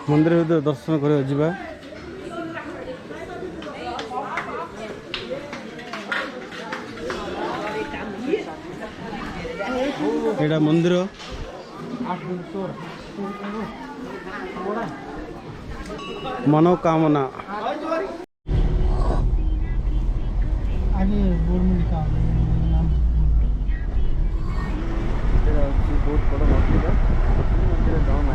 मंदिर भीतर दर्शन कर जावा। एटा मंदिर मनोकामना बहुत बड़ा मंदिर मंदिर गाँव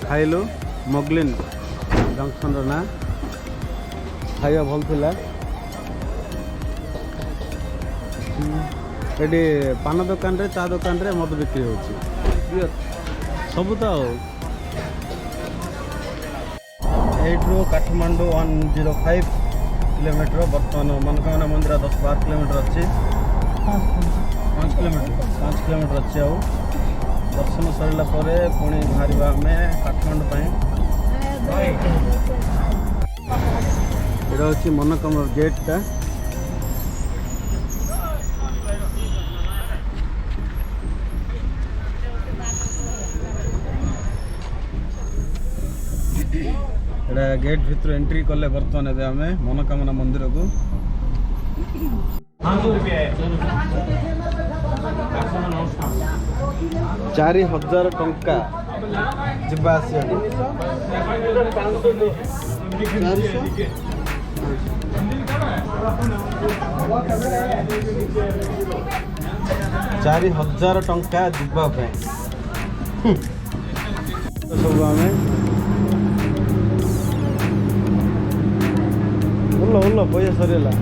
खाइलु मगलिन जंक्शन ना खाଇବା भल थिला। एडी पान दुकान रे चा दुकान रे मद बिक्री होची सब तो एट्रो काठमांडू 105 किलोमीटर बर्तमान मनोकामना मंदिर 10-12 किलोमीटर अच्छी 5 किलोमीटर अच्छी आउ दर्शन सरला पुणी बाहर आम काठमांडू ये हूँ मनोकामना गेटा गेट भीतर एंट्री कले बर्तमान ए आम मनोकामना मंदिर को 4,000 टंका जिबा आसिया 4,000 टंका जिबा सब आम उल्ल पैसा सरला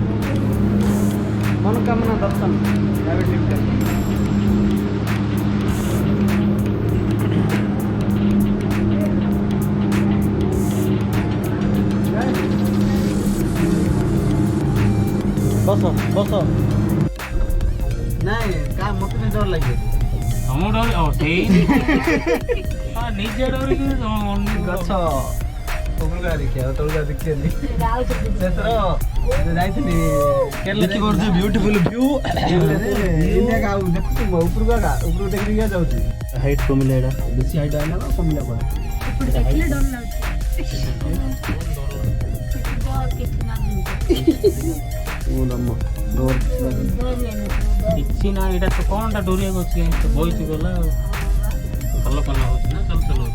मनोकामना दर्शन बस बस नहीं का मत नहीं डर लगे हम डर निजे डर गछ उगुगा देखिया तळगा देखियनी सेतर जाइथनी देखि परजे ब्यूटीफुल व्यू इंडिया का देखु ऊपर का ऊपर देखि गया जाउची हाइट कमिले एडा बेसी हाइट आना ना कमिला पड़े ऊपर देखले डर लागछ ओ नम्मा डोर किछि ना एटा तो कोनटा डोरिया गछि तो बोइची गला भलो कला होछ ना चल चलो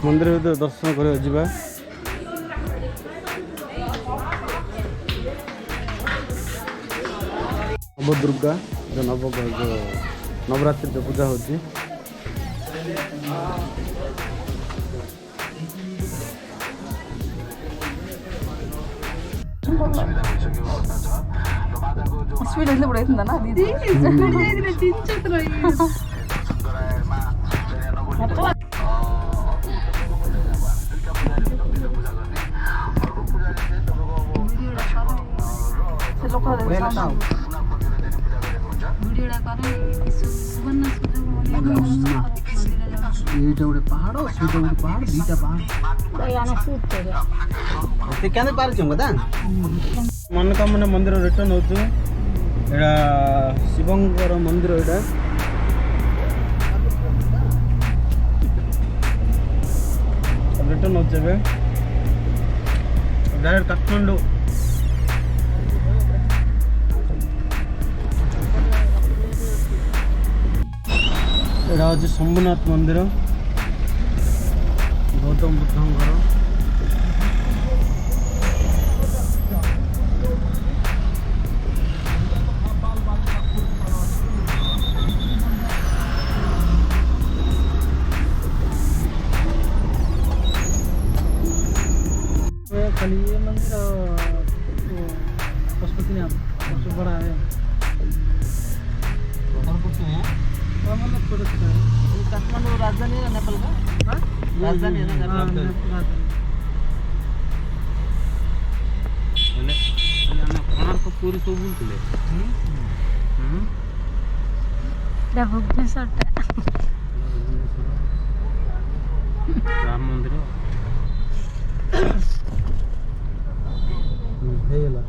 मंदिर भीतर दर्शन कर जावा। नव दुर्गा जो नवरात्रि जो पूजा होती स्पीड ऐसे बढ़ाइंदा ना दीदी स्पीड जाइदिले चिंचत रही से लोक वीडियो करे सुवर्ण सुजोग ଏଇଟା ଗୋଟେ ପାହାଡ଼ ସେଇଟା ଗୋଟେ ପାହାଡ଼ ଦୁଇଟା ପାହାଡ଼ ସେ କେମିତି ପାରୁଛୁ କଥା ମନୋକାମନା ମନ୍ଦିର ରିଟର୍ନ ହେଉଛୁ ଏଇଟା ଶିବଙ୍କର ମନ୍ଦିର ଏଇଟା ରିଟର୍ନ ହେଉଛୁ ଏବେ ଡାଇରେକ୍ଟ କାଠମାଣ୍ଡୁ ଏଇଟା ହେଉଛି ଶମ୍ଭୁନାଥ ମନ୍ଦିର ଗୌତମ ବୁଦ୍ଧଙ୍କର खाली ये मंदिर पशुपति नाम सबसे बड़ा है और कुछ नहीं है मतलब छोटा छोटा है काठमांडू राजधानी है नेपाल का राजधानी है ना राजधानी कोणार्क पुरी सब बोलते भुवनेश्वर राम मंदिर ହେଇଗଲା